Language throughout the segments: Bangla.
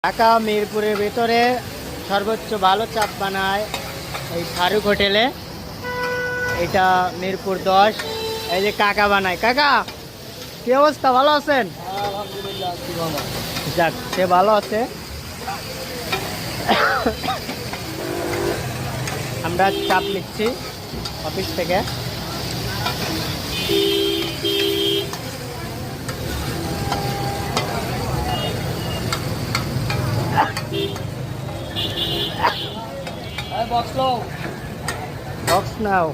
ঢাকা মিরপুরের ভিতরে সর্বোচ্চ ভালো চাপ বানায় এই ফারুক হোটেলে। এটা মিরপুর 10। এই যে কাকা বানায়। কাকা কি অবস্থা, ভালো আছেন? যাক, সে ভালো আছে। আমরা চাপ নিচ্ছি অফিস থেকে। বক্স নাও।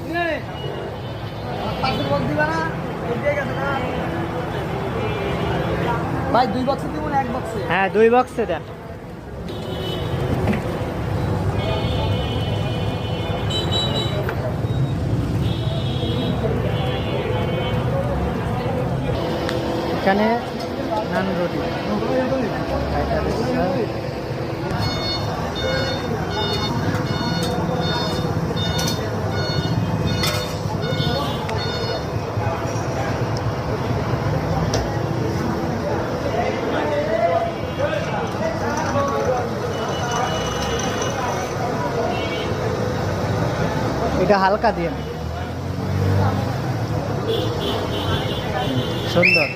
ভাই 2 বক্সে দিব না 1 বক্সে? হ্যাঁ, 2 বক্সে দেন। এখানে নান রুটি। এটা হালকা দিয়ে সুন্দর।